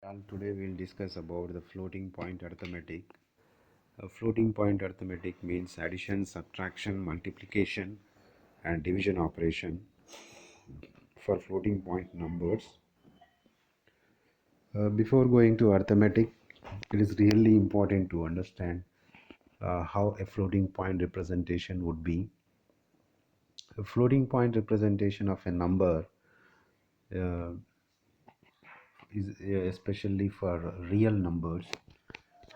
all. Today we'll discuss about the floating point arithmetic. Floating point arithmetic means addition, subtraction, multiplication, and division operation for floating point numbers. Before going to arithmetic, it is really important to understand how a floating point representation would be. A floating point representation of a number uh, is especially for real numbers,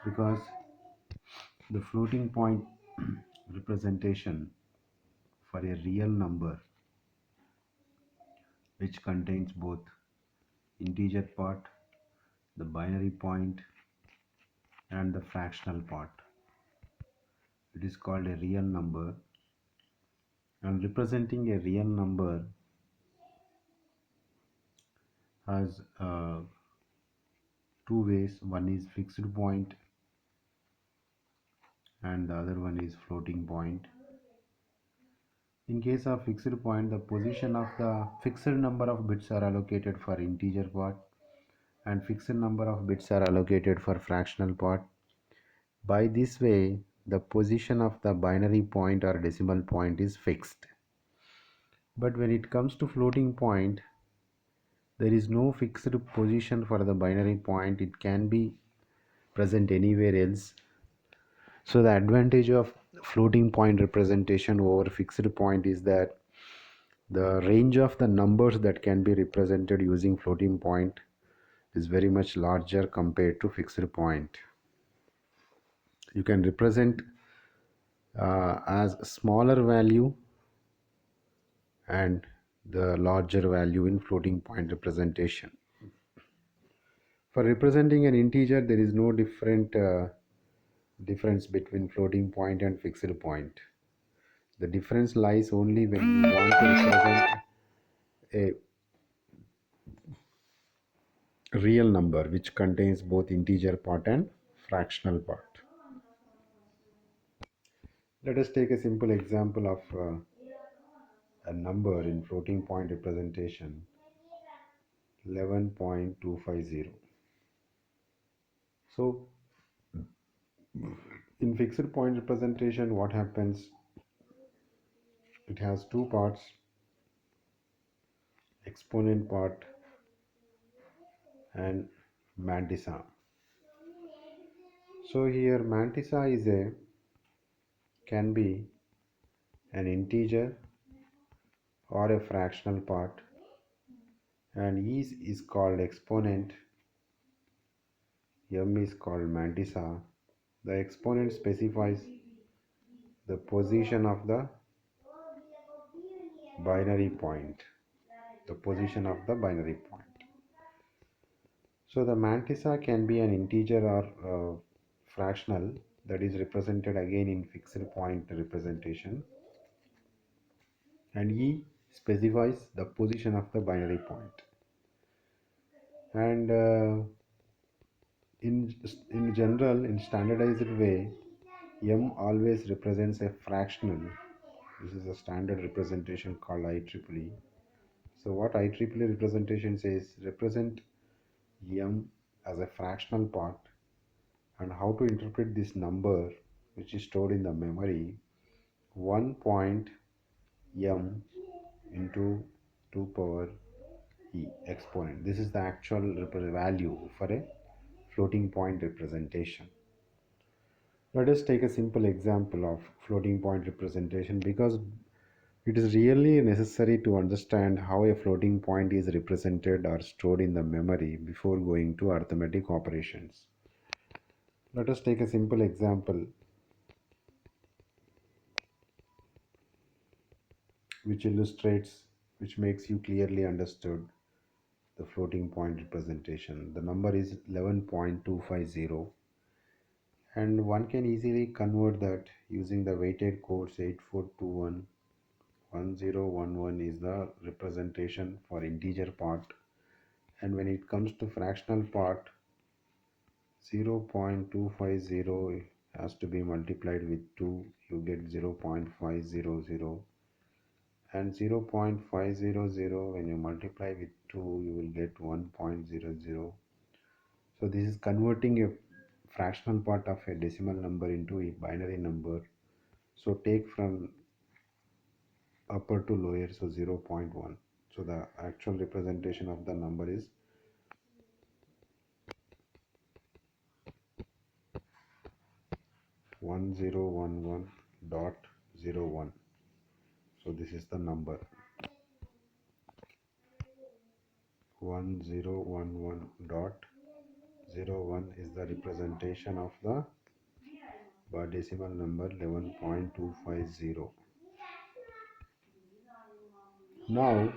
because the floating point representation for a real number which contains both integer part, the binary point, and the fractional part. It is called a real number, and representing a real number has two ways. One is fixed point and the other one is floating point. In case of fixed point, the position of the fixed number of bits are allocated for integer part and fixed number of bits are allocated for fractional part. By this way, the position of the binary point or decimal point is fixed. But when it comes to floating point, there is no fixed position for the binary point. It can be present anywhere else. So the advantage of floating point representation over fixed point is that the range of the numbers that can be represented using floating point is very much larger compared to fixed point. You can represent as smaller value and the larger value in floating point representation. For representing an integer, there is no difference between floating point and fixed point. The difference lies only when you want to represent a real number which contains both integer part and fractional part. Let us take a simple example of a number in floating point representation, 11.250. So in fixed point representation, what happens? It has two parts, exponent part and mantissa. So here mantissa can be an integer or a fractional part, and E is called exponent, M is called mantissa. The exponent specifies the position of the binary point. The position of the binary point. So the mantissa can be an integer or fractional, that is represented again in fixed point representation, and E specifies the position of the binary point. And in general, in standardized way, M always represents a fractional. This is a standard representation called IEEE. So what IEEE representation says, represent M as a fractional part, and how to interpret this number which is stored in the memory, 1 point M into 2 power E exponent. This is the actual value for a floating point representation. Let us take a simple example of floating point representation, because it is really necessary to understand how a floating point is represented or stored in the memory before going to arithmetic operations. Let us take a simple example which makes you clearly understood the floating point representation. The number is 11.250, and one can easily convert that using the weighted codes 8421 1011 is the representation for integer part, and when it comes to fractional part, 0.250 has to be multiplied with 2, you get 0.500, and 0.500 when you multiply with 2 you will get 1.00, So this is converting a fractional part of a decimal number into a binary number. So take from upper to lower, so 0.1. So the actual representation of the number is 1011.01. So this is the number 1011.01 is the representation of the decimal number 11.250. Now,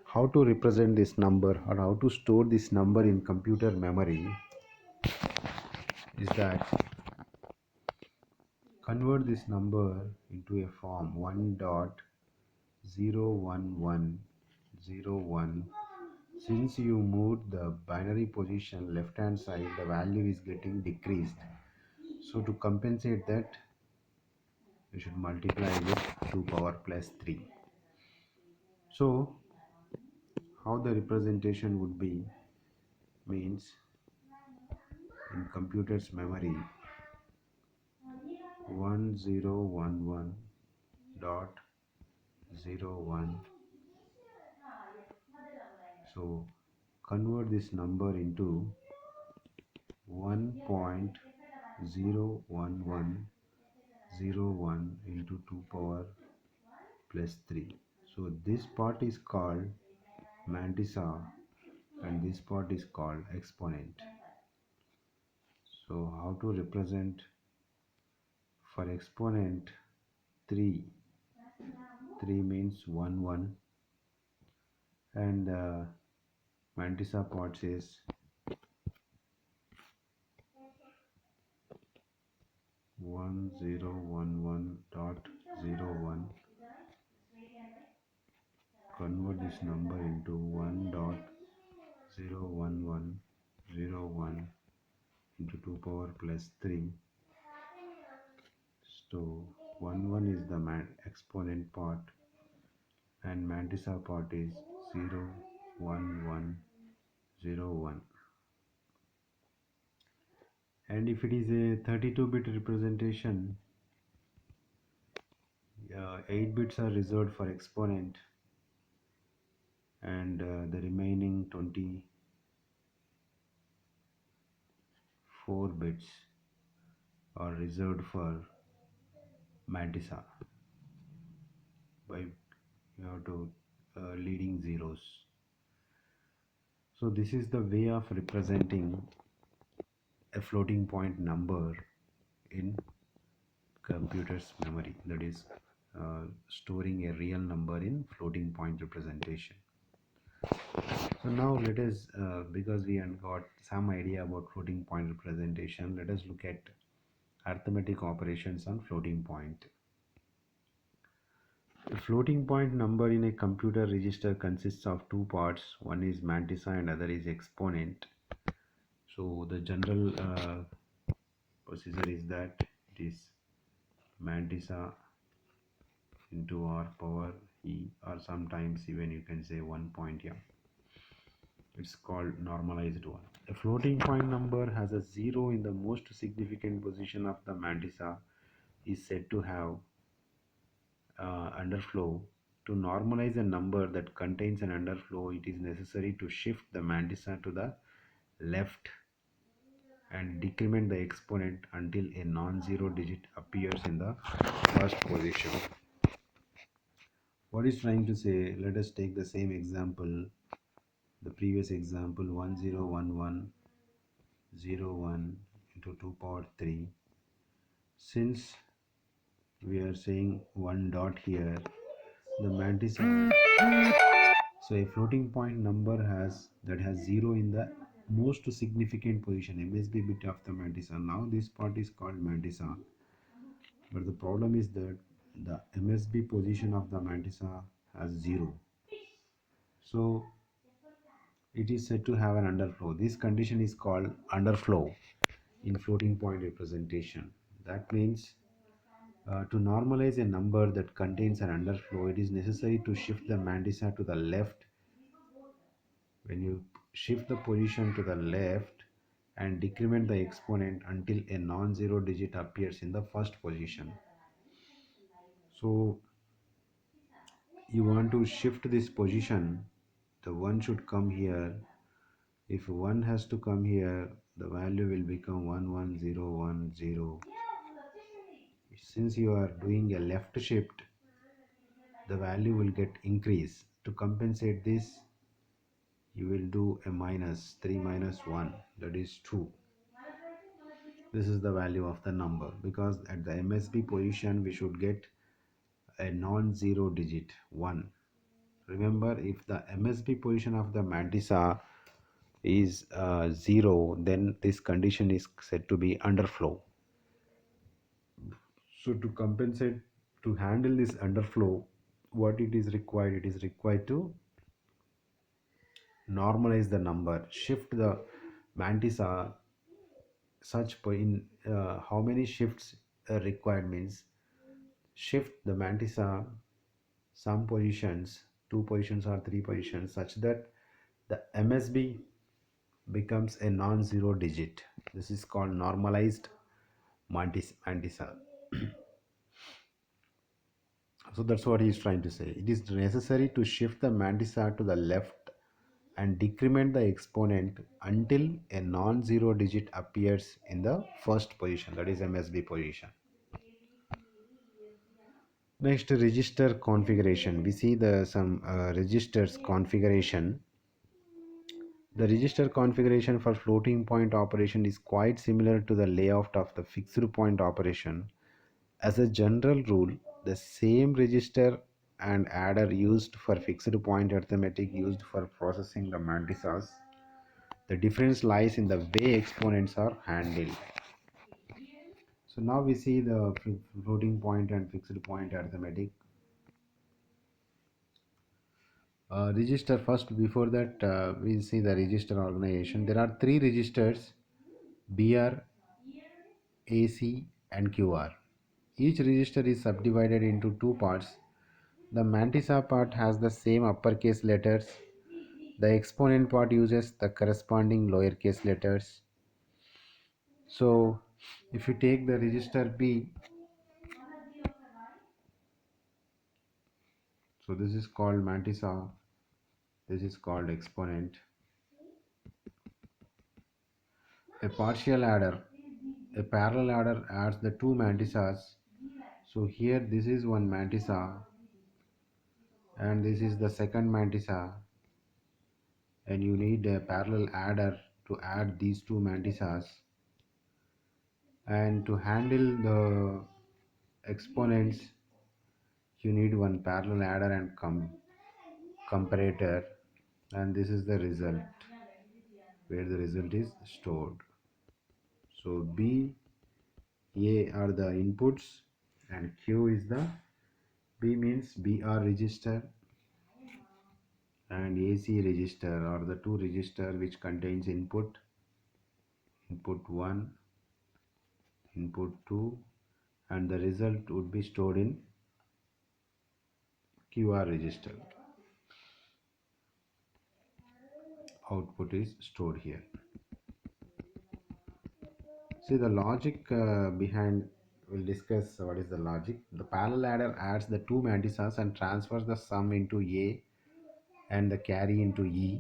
how to represent this number or how to store this number in computer memory is that convert this number into a form 1.01101. Since you moved the binary position left hand side, the value is getting decreased. So to compensate that, you should multiply with 2 power plus 3. So how the representation would be means in computer's memory 1011.01. So convert this number into 1.01101 into 2 power plus 3. So this part is called mantissa and this part is called exponent. So how to represent for exponent 3? 3 means 1 1 and mantissa part says 1011.01. Convert this number into 1.01101 into 2 power plus 3. So 1 1 is the exponent part and mantissa part is 01101. And if it is a 32-bit representation, 8 bits are reserved for exponent and the remaining 24 bits are reserved for mantissa by you have to leading zeros. So this is the way of representing a floating point number in computer's memory, that is storing a real number in floating point representation. So now let us because we have got some idea about floating point representation, let us look at arithmetic operations on floating point. A floating point number in a computer register consists of two parts, one is mantissa and other is exponent. So the general procedure is that it is mantissa into r power e, or sometimes even you can say 1 yeah. It's called normalized one. A floating point number has a 0 in the most significant position of the mantissa is said to have underflow. To normalize a number that contains an underflow, it is necessary to shift the mantissa to the left and decrement the exponent until a non-zero digit appears in the first position. What is trying to say? Let us take the same example, the previous example 101101 into 2 power 3. Since we are saying one dot here, the mantissa, so a floating point number has 0 in the most significant position, MSB bit of the mantissa. Now this part is called mantissa, but the problem is that the MSB position of the mantissa has 0. So it is said to have an underflow. This condition is called underflow in floating point representation. That means to normalize a number that contains an underflow, it is necessary to shift the mantissa to the left. When you shift the position to the left and decrement the exponent until a non-zero digit appears in the first position. So you want to shift this position, the 1 should come here. If 1 has to come here, the value will become 11010. Since you are doing a left shift, the value will get increased. To compensate this, you will do a minus 3 minus 1, that is 2. This is the value of the number, because at the MSB position we should get a non-zero digit 1. Remember, if the MSB position of the mantissa is 0, then this condition is said to be underflow. So to compensate, to handle this underflow, what it is required? It is required to normalize the number, shift the mantissa such in how many shifts required means shift the mantissa some positions, 2 positions or 3 positions, such that the MSB becomes a non-zero digit. This is called normalized mantissa. So that's what he is trying to say. It is necessary to shift the mantissa to the left and decrement the exponent until a non-zero digit appears in the first position, that is MSB position. Next, register configuration. We see the some registers configuration. The register configuration for floating point operation is quite similar to the layout of the fixed point operation. As a general rule, the same register and adder used for fixed point arithmetic used for processing the mantissas. The difference lies in the way exponents are handled. So now we see the floating point and fixed point arithmetic. Register first. Before that, we see the register organization. There are 3 registers: BR, AC and QR. Each register is subdivided into 2 parts. The mantissa part has the same uppercase letters. The exponent part uses the corresponding lowercase letters. So if you take the register B, so this is called mantissa, this is called exponent. A partial adder, a parallel adder adds the 2 mantissas. So here this is one mantissa and this is the second mantissa, and you need a parallel adder to add these 2 mantissas. And to handle the exponents, you need one parallel adder and comparator, and this is the result where the result is stored. So B, A are the inputs and Q is the, B means BR register and AC register are the 2 register which contains input 1, input 2, and the result would be stored in QR register. Output is stored here. See the logic behind, we'll discuss what is the logic. The parallel adder adds the 2 mantissas and transfers the sum into A and the carry into E.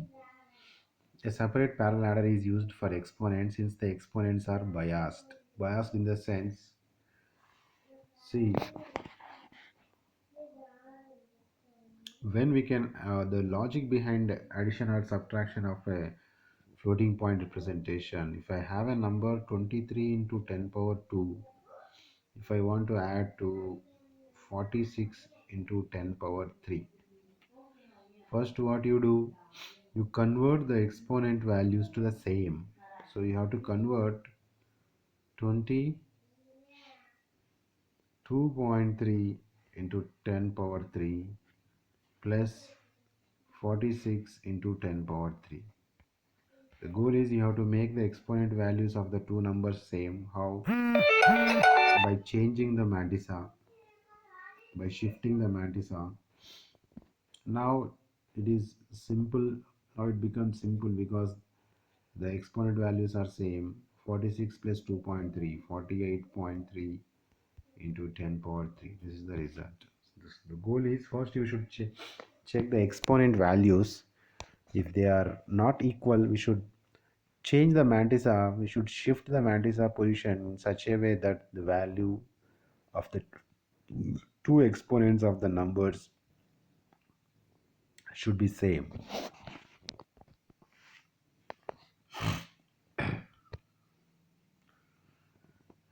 A separate parallel adder is used for exponents since the exponents are biased. Biased in the sense, see, when we can, the logic behind addition or subtraction of a floating point representation. If I have a number 23 into 10 power 2, if I want to add to 46 into 10 power 3, first what you do, you convert the exponent values to the same. So you have to convert 22.3 into 10 power 3 plus 46 into 10 power 3. The goal is you have to make the exponent values of the two numbers same. How? By changing the mantissa, by shifting the mantissa. Now it is simple. Now it becomes simple because The exponent values are same. 46 plus 2.3, 48.3 into 10 power 3. This is the result. The goal is first you should check the exponent values. If they are not equal, we should change the mantissa. We should shift the mantissa position in such a way that the value of the two exponents of the numbers should be same.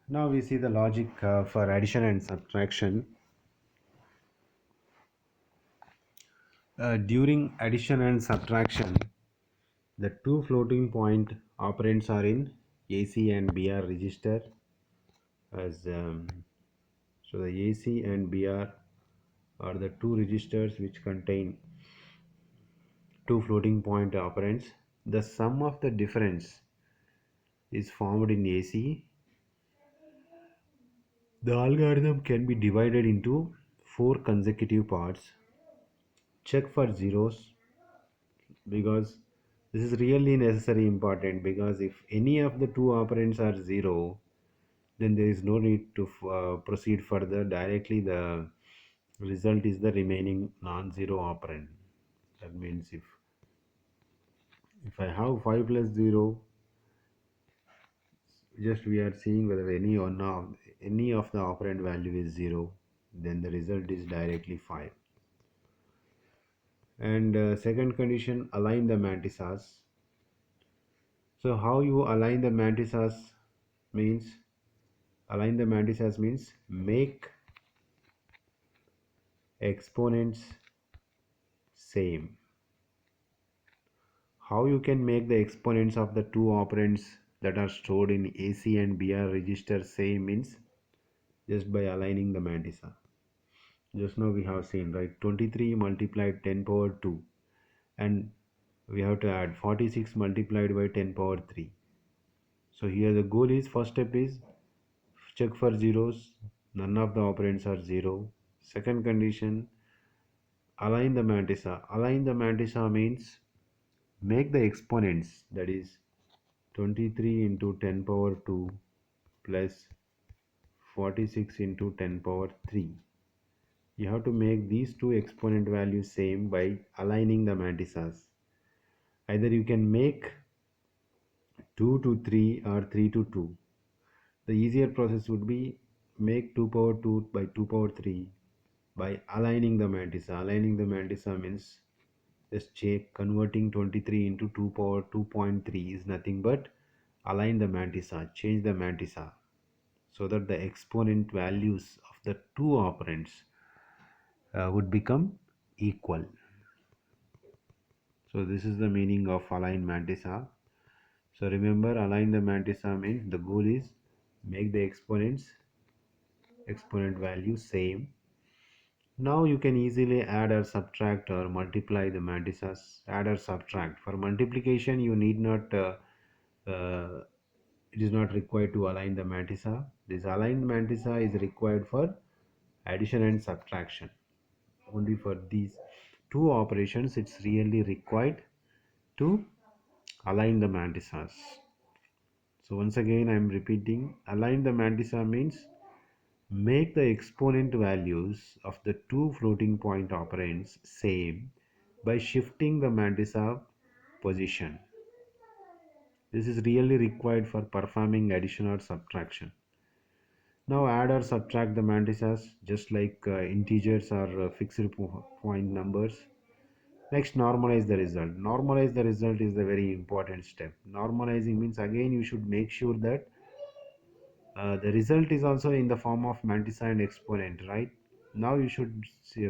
Now we see the logic for addition and subtraction. During addition and subtraction, the two floating point operands are in AC and BR register as so the AC and BR are the two registers which contain two floating point operands. The sum of the difference is formed in AC. The algorithm can be divided into four consecutive parts. Check for zeros because this is really necessary important, because if any of the two operands are zero, then there is no need to proceed further. Directly the result is the remaining non-zero operand. That means if I have 5 plus 0, just we are seeing whether any of the operand value is 0, then the result is directly 5. And second condition, align the mantissas. So how you align the mantissas means, make exponents same. How you can make the exponents of the two operands that are stored in AC and BR register same means just by aligning the mantissa. Just now we have seen, right, 23 multiplied 10 power 2, and we have to add 46 multiplied by 10 power 3. So here the goal is, first step is check for zeros, none of the operands are 0. Second condition, align the mantissa. Align the mantissa means make the exponents, that is 23 into 10 power 2 plus 46 into 10 power 3. You have to make these two exponent values same by aligning the mantissas. Either you can make 2 to 3 or 3 to 2. The easier process would be make 2 power 2 by 2 power 3 by aligning the mantissa. Aligning the mantissa means just check converting 23 into 2 power 2.3 is nothing but align the mantissa, change the mantissa so that the exponent values of the two operands would become equal. So this is the meaning of align mantissa. So remember, align the mantissa means the goal is make the exponent value same. Now you can easily add or subtract or multiply the mantissas. Add or subtract. For multiplication, you need not. It is not required to align the mantissa. This aligned mantissa is required for addition and subtraction. Only for these two operations, it's really required to align the mantissas. So once again I am repeating, align the mantissa means make the exponent values of the two floating point operands same by shifting the mantissa position. This is really required for performing addition or subtraction. Now add or subtract the mantissas just like integers or fixed point numbers. Next, normalize the result. Normalize the result is the very important step. Normalizing means again you should make sure that the result is also in the form of mantissa and exponent, right? Now you should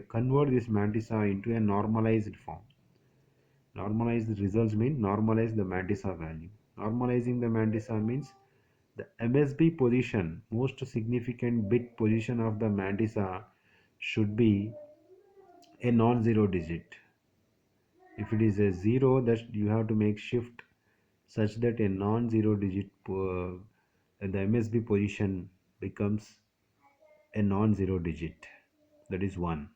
convert this mantissa into a normalized form. Normalized results mean normalize the mantissa value. Normalizing the mantissa means the MSB position, most significant bit position of the mantissa, should be a non-zero digit. If it is a 0, that you have to make shift such that a non-zero digit the MSB position becomes a non-zero digit, that is 1.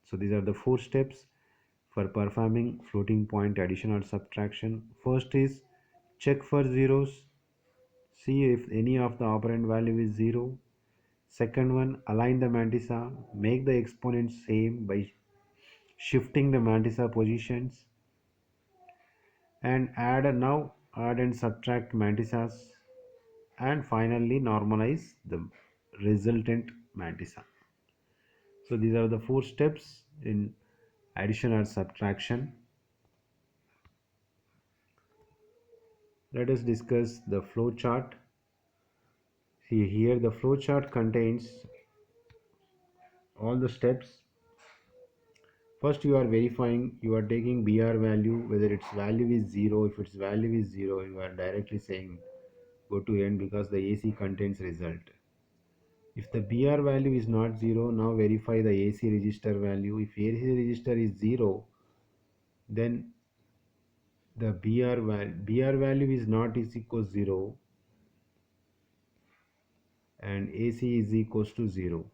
So these are the four steps for performing floating point addition or subtraction. First is check for zeros, see if any of the operand value is 0. Second one, align the mantissa, make the exponents same by shifting the mantissa positions, and add and subtract mantissas, and finally normalize the resultant mantissa. So these are the 4 steps in addition or subtraction. Let us discuss the flow chart. See here, the flow chart contains all the steps. First you are verifying, you are taking BR value, whether its value is 0. If its value is 0, you are directly saying go to end because the AC contains result. If the BR value is not 0, now verify the AC register value. If AC register is 0, then the BR value is not is equals 0 and AC is equals to 0.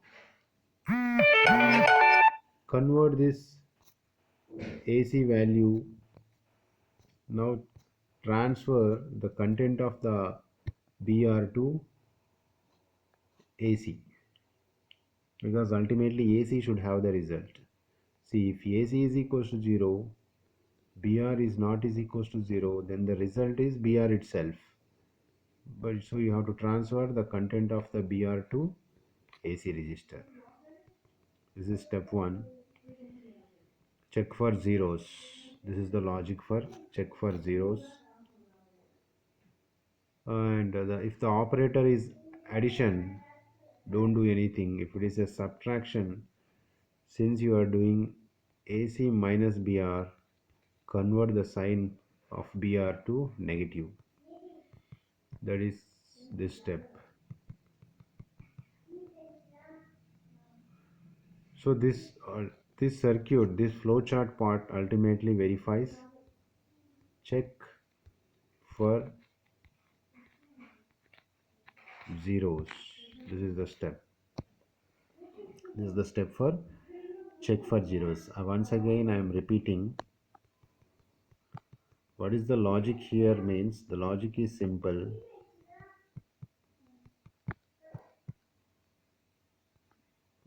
Convert this AC value. Now transfer the content of the BR to AC, because ultimately AC should have the result. See, if AC is equals to 0, BR is not is equals to 0, then the result is BR itself. But so you have to transfer the content of the BR to AC register. This is step 1. Check for zeros. This is the logic for check for zeros. And if the operator is addition, don't do anything. If it is a subtraction, since you are doing AC minus BR, convert the sign of BR to negative. That is this step. So this circuit, this flowchart part ultimately verifies check for zeros. This is the step. This is the step for check for zeros. Once again I am repeating what is the logic here. Means the logic is simple.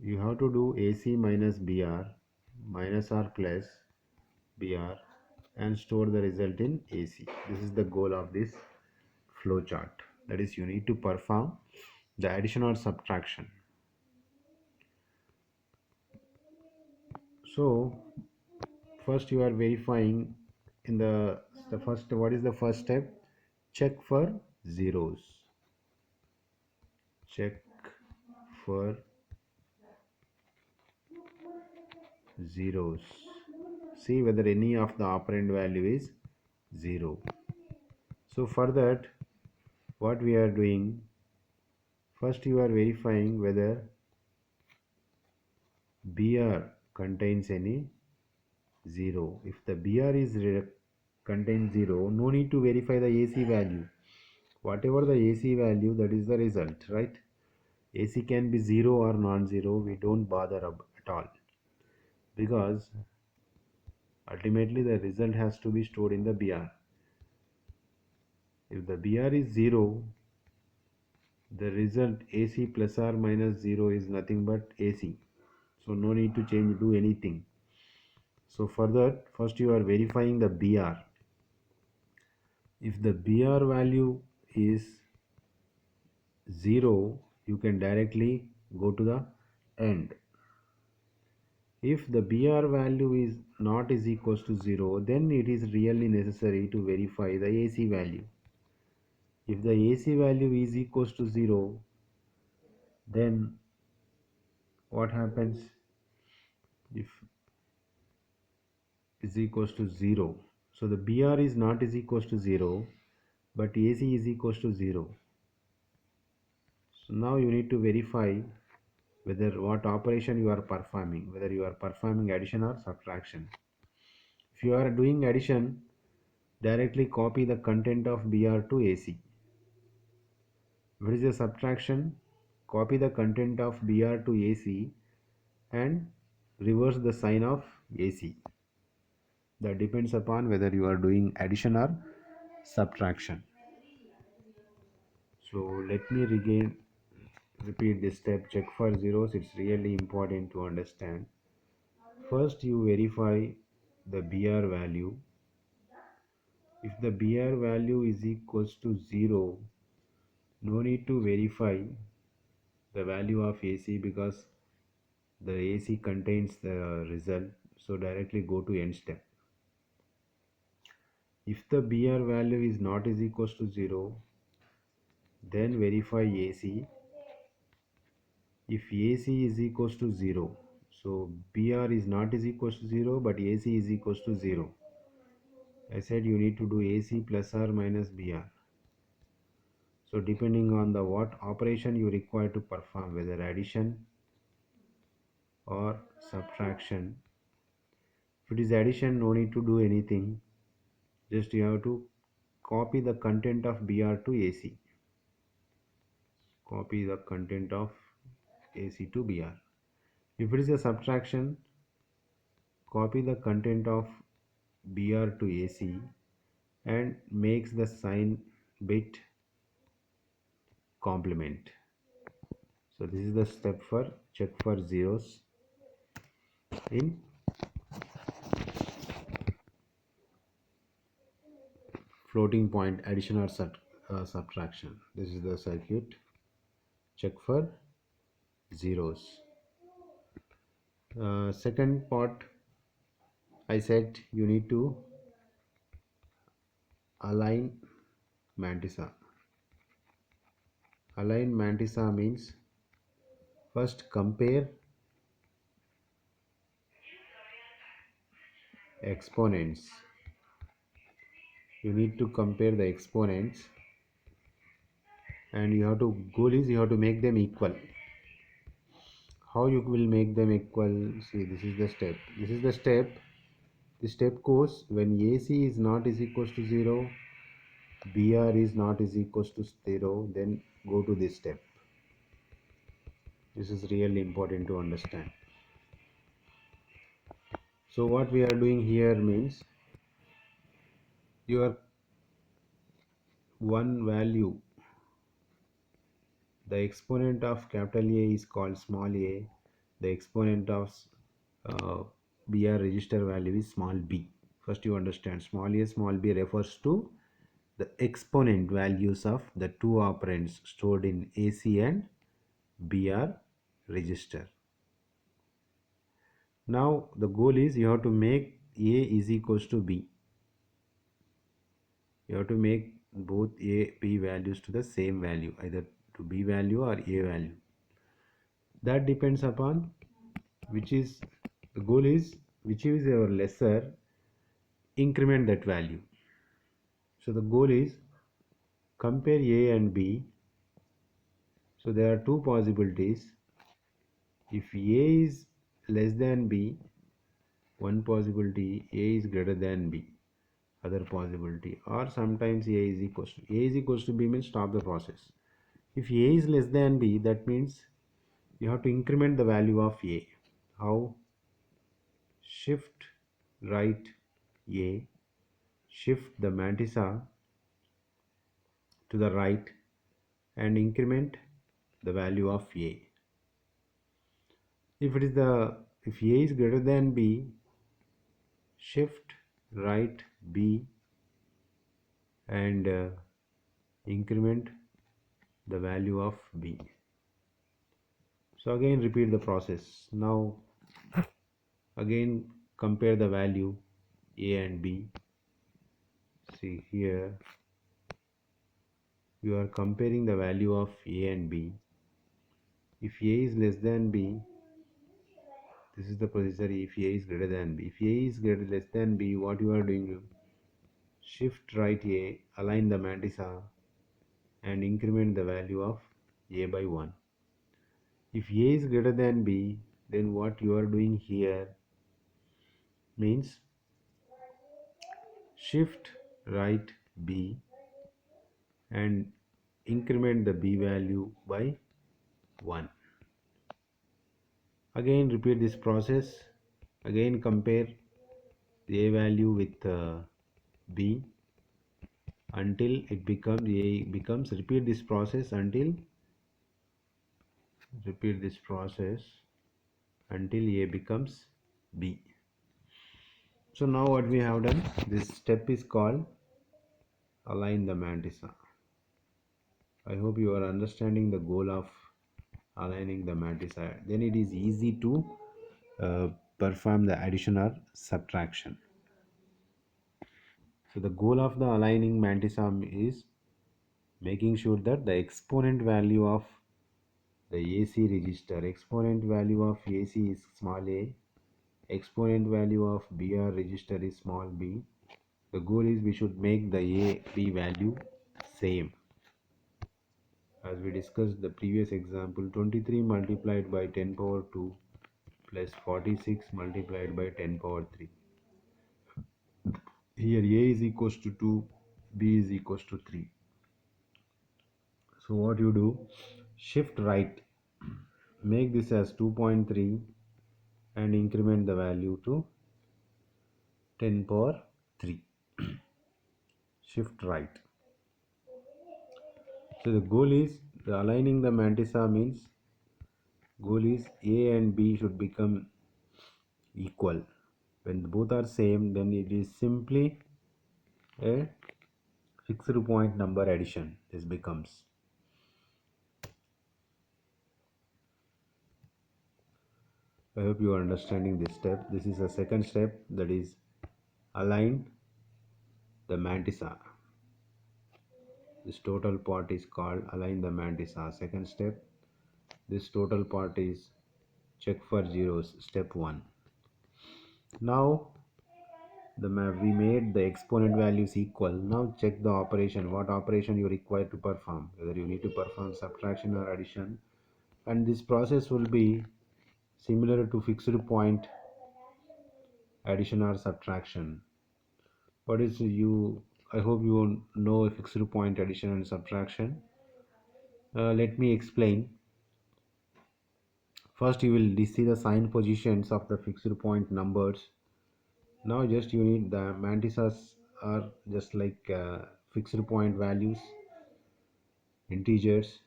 You have to do AC minus BR minus or plus BR and store the result in AC. This is the goal of this flow chart. That is, you need to perform the addition or subtraction. So first you are verifying in the first, what is the first step? Check for zeros. Check for zeros. See whether any of the operand value is 0. So for that, what we are doing, first you are verifying whether BR contains any 0. If the BR is contains 0, no need to verify the AC value. Whatever the AC value, that is the result, right? AC can be 0 or non-zero, we don't bother at all, because ultimately the result has to be stored in the BR. If the BR is 0, the result AC plus or minus 0 is nothing but AC. So no need to do anything. So for that, first you are verifying the BR. If the BR value is 0, you can directly go to the end. If the BR value is not is equals to 0, then it is really necessary to verify the AC value. If the AC value is equals to 0, then what happens? If is equals to 0, so the BR is not is equals to 0, but AC is equals to 0. So now you need to verify whether what operation you are performing, whether you are performing addition or subtraction. If you are doing addition, directly copy the content of BR to AC. If it is a subtraction, copy the content of BR to AC and reverse the sign of AC. That depends upon whether you are doing addition or subtraction. So let me repeat this step. Check for zeros. It's really important to understand. First you verify the BR value. If the BR value is equals to 0, no need to verify the value of AC because the AC contains the result. So directly go to end step. If the BR value is not is equals to 0, then verify AC. If AC is equals to 0, so BR is not is equals to 0 but AC is equals to 0. I said you need to do AC plus or minus BR. So depending on the what operation you require to perform, whether addition or subtraction. If it is addition, no need to do anything. Just you have to copy the content of BR to AC. Copy the content of AC to BR. If it is a subtraction, copy the content of BR to AC and makes the sign bit complement. So this is the step for check for zeros in floating point addition or subtraction. This is the circuit. Check for zeros. Second part, I said you need to align mantissa. Align mantissa means first compare exponents. You need to compare the exponents and you have to goal is you have to make them equal. How you will make them equal? See, this is the step. The step goes when AC is not is equals to 0, BR is not is equals to 0, then go to this step. This is really important to understand. So what we are doing here means your one value, the exponent of capital A is called small a, the exponent of BR register value is small b. First you understand small b refers to the exponent values of the two operands stored in AC and BR register. Now the goal is you have to make A is equals to B. You have to make both A, B values to the same value, either to B value or A value. That depends upon which is the goal is which is your lesser, increment that value. So the goal is compare A and B. So there are two possibilities. If A is less than B, one possibility, A is greater than B, other possibility, or sometimes A is equals to B means stop the process. If A is less than B, that means you have to increment the value of A. How? Shift right A, shift the mantissa to the right and increment the value of A. If A is greater than B, shift right B and increment the value of B. So again repeat the process. Now again compare the value A and B. See here you are comparing the value of A and B. If A is less than B, this is the procedure. If A is greater than B, if A is less than B, what you are doing? Shift right A, align the mantissa and increment the value of A by 1. If A is greater than B, then what you are doing here means shift right B and increment the B value by 1. Again repeat this process. Again compare A value with B. until it becomes A becomes, repeat this process until A becomes B. So now what we have done, this step is called align the mantissa. I hope you are understanding the goal of aligning the mantissa. Then it is easy to uh, perform the addition or subtraction. So the goal of the aligning mantissa is making sure that the exponent value of the AC register, exponent value of AC is small a, exponent value of BR register is small b. The goal is we should make the A B value same. As we discussed the previous example, 23 multiplied by 10 power 2 plus 46 multiplied by 10 power 3. Here A is equals to 2, B is equals to 3. So what you do, shift right, make this as 2.3 and increment the value to 10 power 3. Shift right. So the goal is, the aligning the mantissa means goal is A and B should become equal. When both are same, then it is simply a fixed point number addition. This becomes. I hope you are understanding this step. This is a second step, that is align the mantissa. This total part is called align the mantissa. Second step, this total part is check for zeros, step 1. Now we made the exponent values equal. Now check the operation, what operation you require to perform, whether you need to perform subtraction or addition, and this process will be similar to fixed point addition or subtraction. What is you, I hope you know fixed point addition and subtraction. Let me explain. First you will see the sign positions of the fixed point numbers. Now just you need the mantissas are just like fixed point values, integers.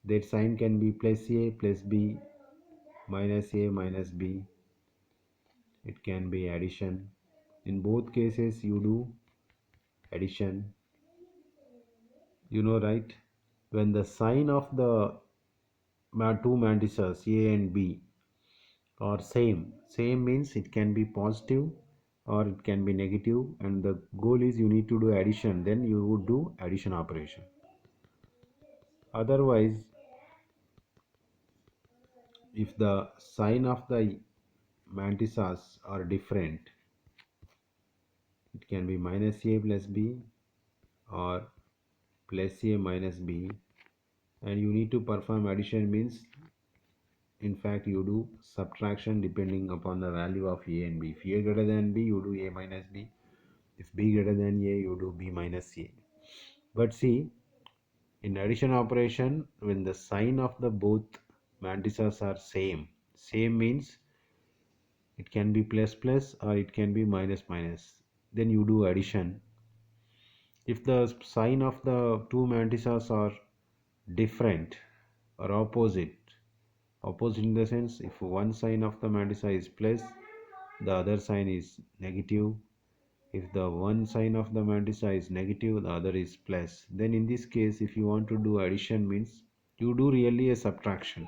Their sign can be plus a plus b, minus a minus b. It can be addition. In both cases you do addition. You know, right? When the sign of the two mantissas A and B are same means it can be positive or it can be negative, and the goal is you need to do addition, then you would do addition operation. Otherwise, if the sign of the mantissas are different, it can be minus a plus b or plus a minus b, and you need to perform addition means in fact you do subtraction depending upon the value of a and b. If a greater than b, you do a minus b. If b greater than a, you do b minus a. But see, in addition operation, when the sign of the both mantissas are same means it can be plus plus or it can be minus minus, then you do addition. If the sign of the two mantissas are different or opposite in the sense, if one sign of the mantissa is plus, the other sign is negative. If the one sign of the mantissa is negative, the other is plus, then in this case if you want to do addition means you do really a subtraction.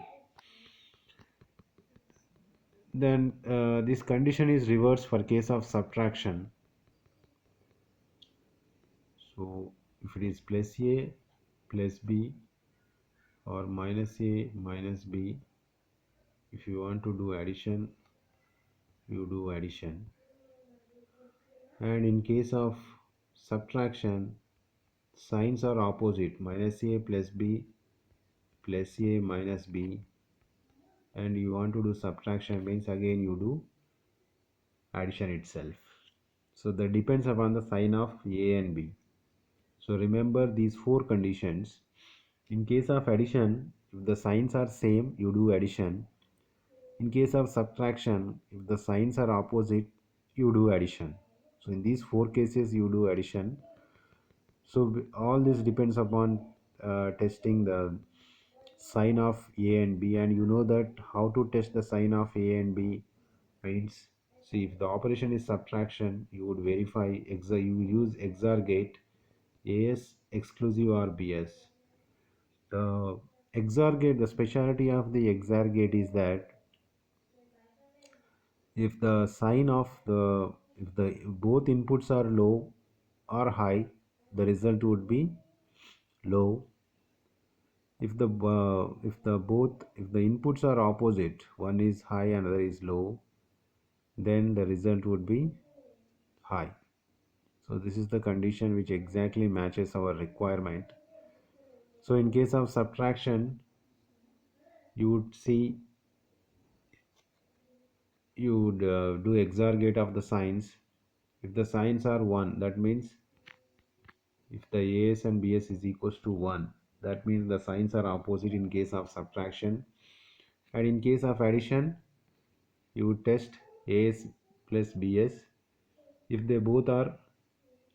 Then this condition is reversed for case of subtraction. So if it is plus a plus b or minus a minus b, if you want to do addition, you do addition. And in case of subtraction, signs are opposite, minus a plus b plus a minus b, and you want to do subtraction means again you do addition itself. So that depends upon the sign of a and b. So remember these four conditions. In case of addition, if the signs are same, you do addition. In case of subtraction, if the signs are opposite, you do addition. So in these four cases you do addition. So all this depends upon testing the sign of a and b, and you know that how to test the sign of a and b means, see, if the operation is subtraction, you would verify you use XOR gate, AS exclusive or BS. The XOR gate, the specialty of the XOR gate is that if the sign of the if the both inputs are low or high, the result would be low. If the inputs are opposite, one is high and other is low, then the result would be high. So this is the condition which exactly matches our requirement. So in case of subtraction, you would see, you would do XOR gate of the signs. If the signs are 1, that means if the AS and BS is equals to 1, that means the signs are opposite in case of subtraction. And in case of addition, you would test AS plus BS. If they both are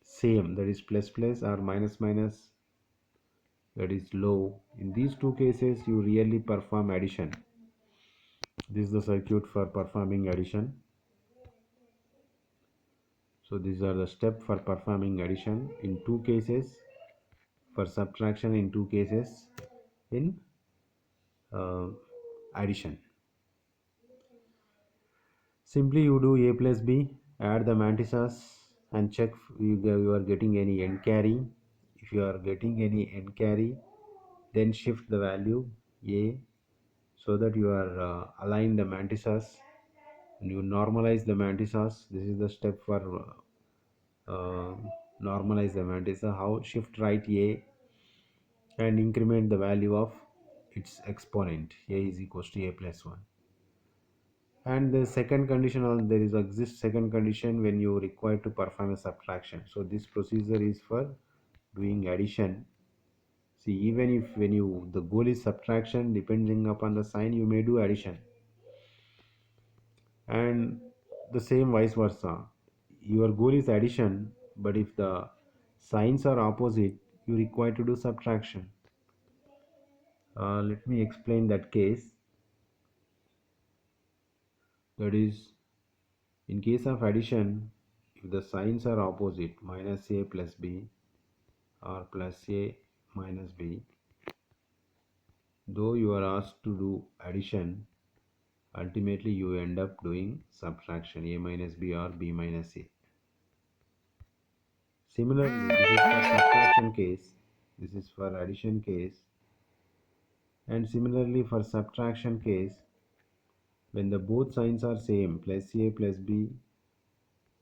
same, that is plus plus, or minus minus, that is low, in these two cases you really perform addition. This is the circuit for performing addition. So these are the steps for performing addition in two cases, for subtraction in two cases in uh, addition. Simply you do a plus b, add the mantisas and check you are getting any end carry. If you are getting any end carry, then shift the value a, so that you are align the mantisas and you normalize the mantisas. This is the step for uh, normalize the mantissa. How? Shift right a and increment the value of its exponent. A is equals to a plus 1. And the second condition, there is exist second condition when you require to perform a subtraction. So this procedure is for doing addition. See, even if when you the goal is subtraction, depending upon the sign you may do addition, and the same vice versa. Your goal is addition, but if the signs are opposite, you require to do subtraction. Let me explain that case. That is, in case of addition, if the signs are opposite, minus a plus b or plus a minus b, though you are asked to do addition, ultimately you end up doing subtraction, a minus b or b minus a. Similarly, this is for subtraction case, this is for addition case, and similarly for subtraction case, when the both signs are same, plus a plus b,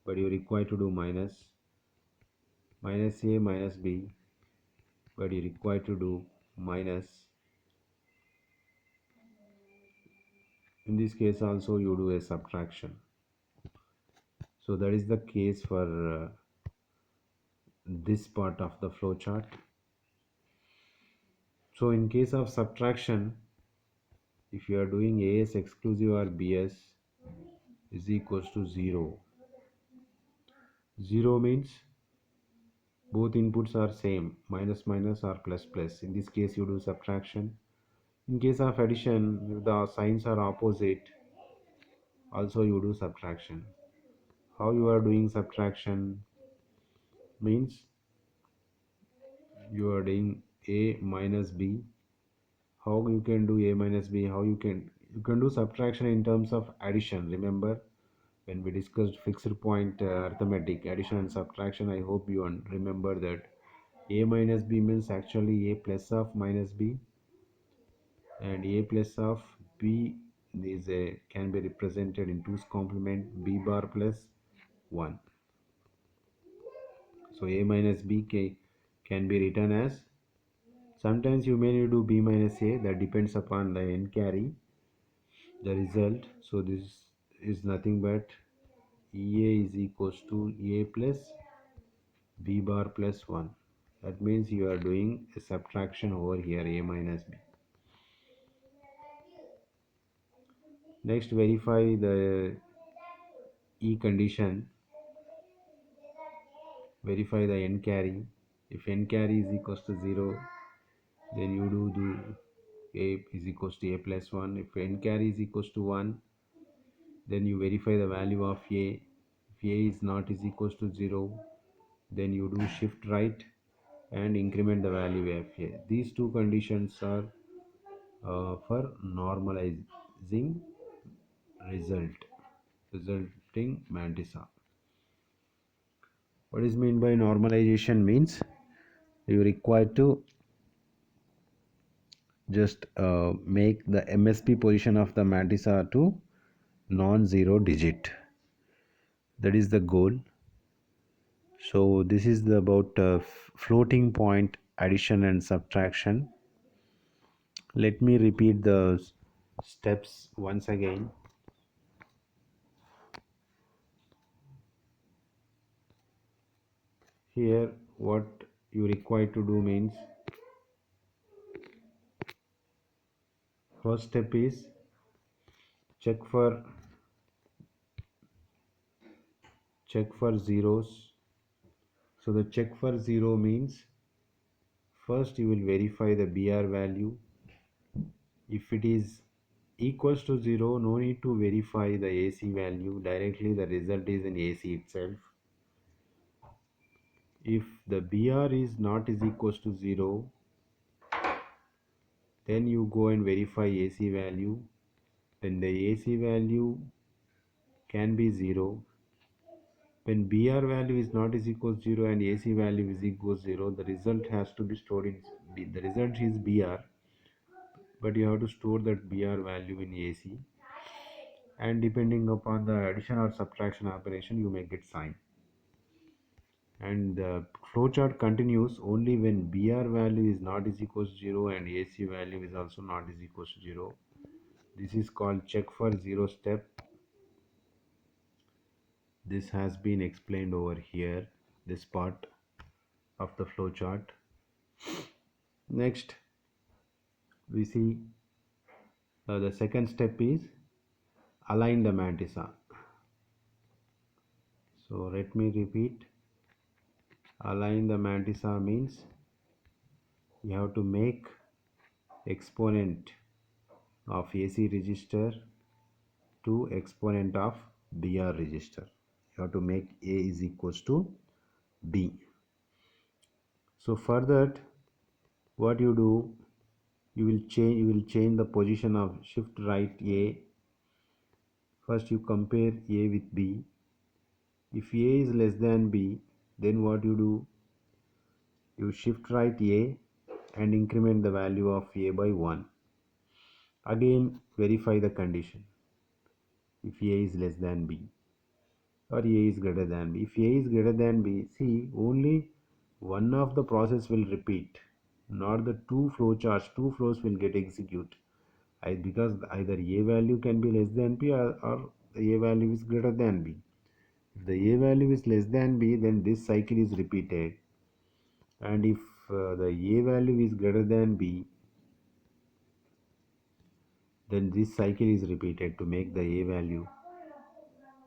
but you require to do minus, minus a minus b, but you require to do minus. In this case also you do a subtraction. So that is the case for this part of the flow chart. So in case of subtraction, if you are doing AS exclusive or BS is equals to 0. 0 means both inputs are same, minus minus or plus plus. In this case you do subtraction. In case of addition, if the signs are opposite, also you do subtraction. How you are doing subtraction means you are doing a minus b. How you can do a minus b? How you can do subtraction in terms of addition. Remember when we discussed fixed point arithmetic, addition and subtraction, I hope you remember that a minus b means actually a plus of minus b, and a plus of b is a can be represented in 2's complement, b bar plus 1. So a minus b can be written as, sometimes you may do b minus a, that depends upon the n carry, the result. So this is nothing but ea is equals to a plus b bar plus 1. That means you are doing a subtraction over here, a minus b. Next, verify the e condition, verify the n carry. If n carry is equals to 0, then you do a is equals to a plus 1. If n carry is equals to 1, then you verify the value of a. If a is not is equals to 0, then you do shift right and increment the value of a. These two conditions are for normalizing resulting mantissa. What is meant by normalization means you require to just make the MSP position of the mantissa to non-zero digit. That is the goal. So this is about floating point addition and subtraction. Let me repeat the steps once again. Here what you require to do means, first step is check for zeros. So the check for zero means first you will verify the BR value. If it is equals to 0, no need to verify the AC value, directly the result is in AC itself. If the BR is not is equals to 0, then you go and verify AC value. Then the AC value can be 0. When BR value is not is equals to 0 and AC value is equals to 0, the result has to be stored in B. The result is BR, but you have to store that BR value in AC, and depending upon the addition or subtraction operation you may get sign. And the flowchart continues only when BR value is not is equals to 0 and AC value is also not is equals to 0. This is called check for 0 step. This has been explained over here, this part of the flowchart. Next we see the second step is align the mantissa. So let me repeat. Align the mantissa means you have to make exponent of AC register to exponent of BR register. You have to make A is equals to B. So for that, what you do, you will change the position of shift right A. First you compare A with B. If A is less than B, then what you do, you shift right A and increment the value of A by 1. Again verify the condition. If A is less than B or A is greater than B. If A is greater than B, see, only one of the process will repeat, not the two flowcharts. Two flows will get execute, because either A value can be less than B, or the A value is greater than B. If the A value is less than B, then this cycle is repeated, and if the A value is greater than B, then this cycle is repeated to make the A value.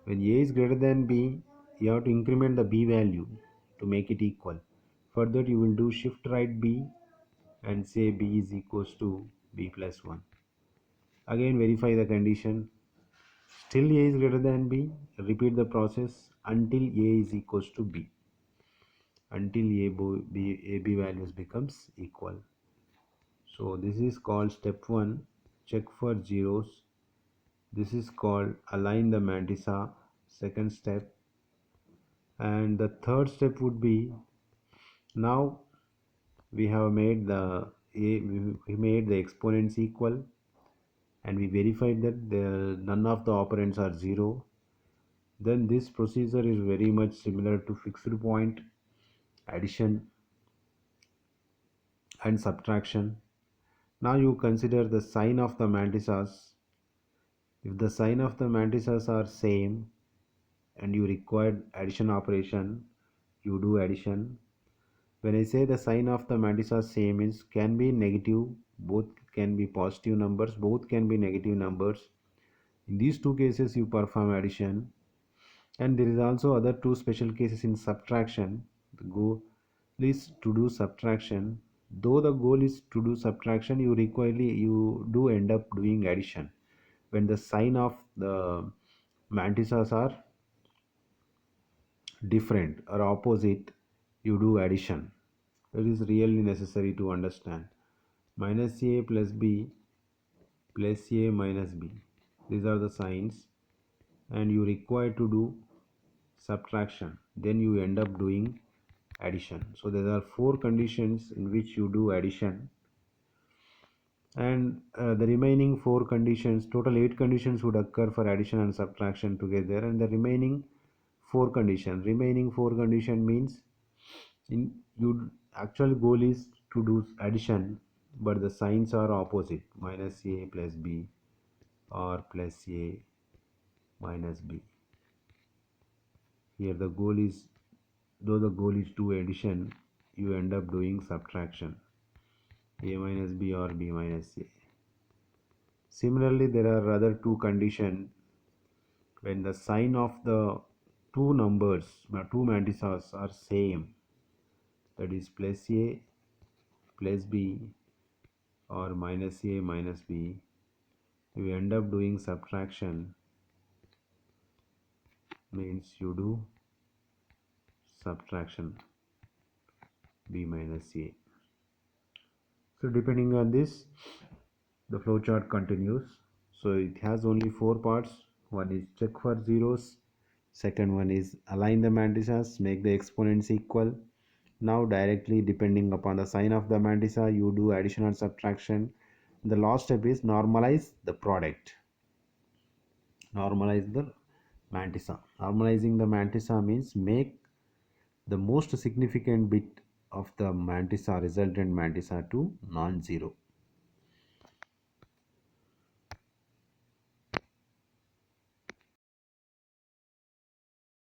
When A is greater than B, you have to increment the B value to make it equal. For that you will do shift right B and say B is equals to B plus 1. Again verify the condition. Still A is greater than B. Repeat the process until A is equals to B. Until AB values becomes equal. So this is called step 1, check for zeros. This is called align the mantissa, second step. And the third step would be, now we have made we made the exponents equal, and we verified that none of the operands are 0. Then this procedure is very much similar to fixed point addition and subtraction. Now you consider the sign of the mantissas. If the sign of the mantissas are same and you require addition operation, you do addition. When I say the sign of the mantissa same, means can be negative, both can be positive numbers, both can be negative numbers. In these two cases you perform addition. And there is also other two special cases in subtraction. is to do subtraction. Though the goal is to do subtraction, you do end up doing addition. When the sign of the mantisas are different or opposite, you do addition. It is really necessary to understand. Minus a plus b plus a minus b. These are the signs, and you require to do subtraction. Then you end up doing addition. So there are four conditions in which you do addition, and the remaining four conditions, total eight conditions would occur for addition and subtraction together, and the remaining four condition means in you actual goal is to do addition, but the signs are opposite, minus a plus b or plus a minus b. Here the goal is, though the goal is to addition, you end up doing subtraction, a minus b or b minus a. Similarly, there are other two conditions when the sign of the two numbers, two mantisas are same, that is plus a plus b or minus a minus b, you end up doing subtraction, means you do subtraction b minus a. So depending on this, the flowchart continues. So it has only four parts. One is check for zeros, second one is align the mantisas, make the exponents equal. Now directly depending upon the sign of the mantissa, you do addition or subtraction. The last step is normalize the product. Normalize the mantissa. Normalizing the mantissa means make the most significant bit of the mantissa, resultant mantissa, to non-zero.